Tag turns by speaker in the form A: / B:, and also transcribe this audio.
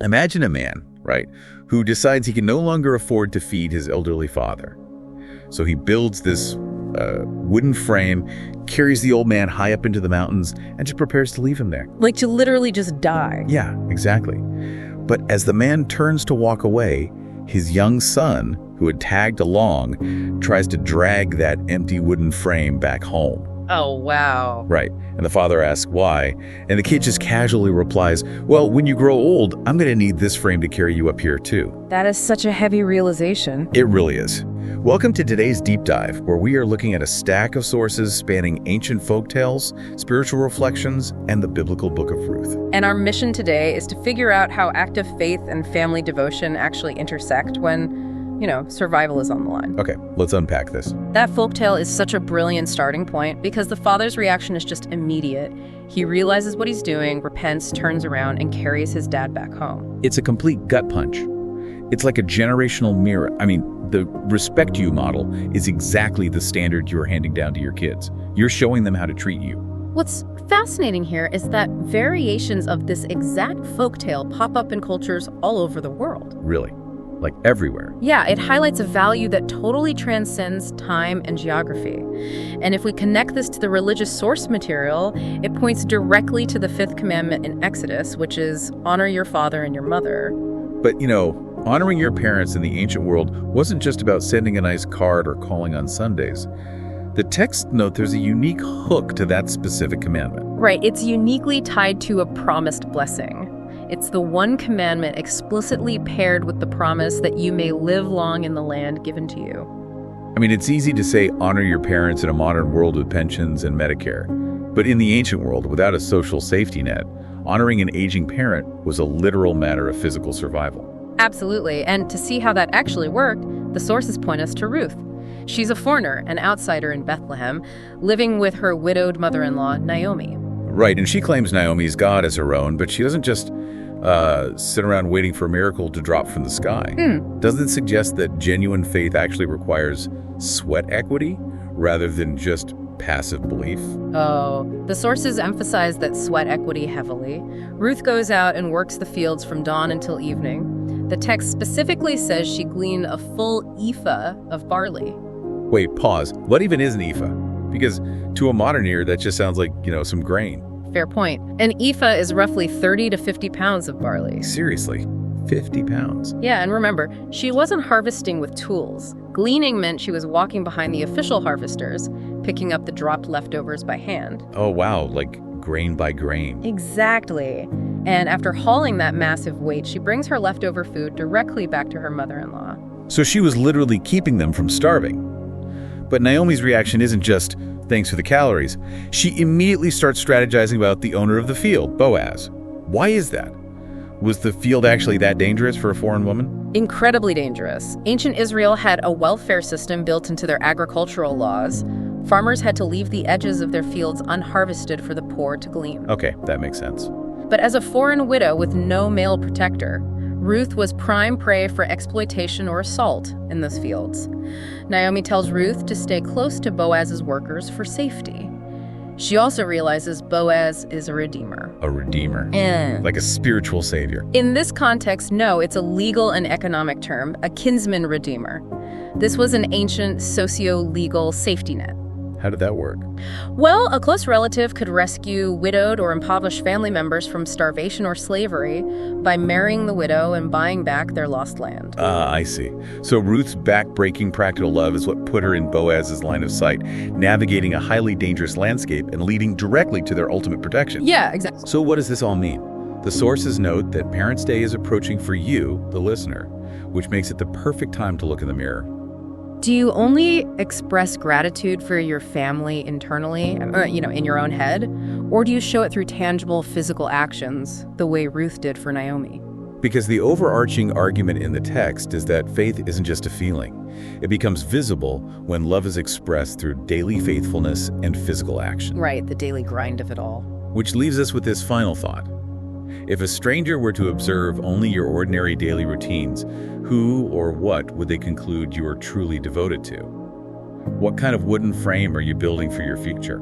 A: Imagine a man, right, who decides he can no longer afford to feed his elderly father. So he builds this wooden frame, carries the old man high up into the mountains, and just prepares to leave him there.
B: Like to literally just die.
A: Yeah, exactly. But as the man turns to walk away, his young son, who had tagged along, tries to drag that empty wooden frame back home.
B: Oh, wow.
A: Right. And the father asks why, and the kid just casually replies, well, when you grow old, I'm going to need this frame to carry you up here too.
B: That is such a heavy realization.
A: It really is. Welcome to today's deep dive, where we are looking at a stack of sources spanning ancient folktales, spiritual reflections, and the biblical book of Ruth.
B: And our mission today is to figure out how active faith and family devotion actually intersect when, survival is on the line.
A: Okay, let's unpack this.
B: That folktale is such a brilliant starting point because the father's reaction is just immediate. He realizes what he's doing, repents, turns around, and carries his dad back home.
A: It's a complete gut punch. It's like a generational mirror. The respect you model is exactly the standard you're handing down to your kids. You're showing them how to treat you.
B: What's fascinating here is that variations of this exact folktale pop up in cultures all over the world.
A: Really? Like everywhere?
B: Yeah, it highlights a value that totally transcends time and geography. And if we connect this to the religious source material, it points directly to the fifth commandment in Exodus, which is honor your father and your mother.
A: But, honoring your parents in the ancient world wasn't just about sending a nice card or calling on Sundays. The texts note there's a unique hook to that specific commandment.
B: Right, it's uniquely tied to a promised blessing. It's the one commandment explicitly paired with the promise that you may live long in the land given to you.
A: It's easy to say honor your parents in a modern world with pensions and Medicare. But in the ancient world, without a social safety net, honoring an aging parent was a literal matter of physical survival.
B: Absolutely, and to see how that actually worked, the sources point us to Ruth. She's a foreigner, an outsider in Bethlehem, living with her widowed mother-in-law, Naomi.
A: Right, and she claims Naomi's God as her own, but she doesn't just sit around waiting for a miracle to drop from the sky. Doesn't it suggest that genuine faith actually requires sweat equity rather than just passive belief?
B: Oh, the sources emphasize that sweat equity heavily. Ruth goes out and works the fields from dawn until evening. The text specifically says she gleaned a full ephah of barley.
A: Wait, pause. What even is an ephah? Because to a modern ear, that just sounds like, some grain.
B: Fair point. An ephah is roughly 30 to 50 pounds of barley.
A: Seriously, 50 pounds?
B: Yeah, and remember, she wasn't harvesting with tools. Gleaning meant she was walking behind the official harvesters, picking up the dropped leftovers by hand.
A: Oh, wow, like grain by grain.
B: Exactly. And after hauling that massive weight, she brings her leftover food directly back to her mother-in-law.
A: So she was literally keeping them from starving. But Naomi's reaction isn't just, thanks for the calories. She immediately starts strategizing about the owner of the field, Boaz. Why is that? Was the field actually that dangerous for a foreign woman?
B: Incredibly dangerous. Ancient Israel had a welfare system built into their agricultural laws. Farmers had to leave the edges of their fields unharvested for the poor to glean.
A: Okay, that makes sense.
B: But as a foreign widow with no male protector, Ruth was prime prey for exploitation or assault in those fields. Naomi tells Ruth to stay close to Boaz's workers for safety. She also realizes Boaz is a redeemer.
A: A redeemer? Like a spiritual savior?
B: In this context, no, it's a legal and economic term, a kinsman redeemer. This was an ancient socio-legal safety net.
A: How did that work?
B: Well, a close relative could rescue widowed or impoverished family members from starvation or slavery by marrying the widow and buying back their lost land.
A: I see. So Ruth's back-breaking practical love is what put her in Boaz's line of sight, navigating a highly dangerous landscape and leading directly to their ultimate protection.
B: Yeah, exactly.
A: So what does this all mean? The sources note that Parents' Day is approaching for you, the listener, which makes it the perfect time to look in the mirror.
B: Do you only express gratitude for your family internally, in your own head? Or do you show it through tangible physical actions, the way Ruth did for Naomi?
A: Because the overarching argument in the text is that faith isn't just a feeling. It becomes visible when love is expressed through daily faithfulness and physical action.
B: Right, the daily grind of it all.
A: Which leaves us with this final thought. If a stranger were to observe only your ordinary daily routines, who or what would they conclude you are truly devoted to? What kind of wooden frame are you building for your future?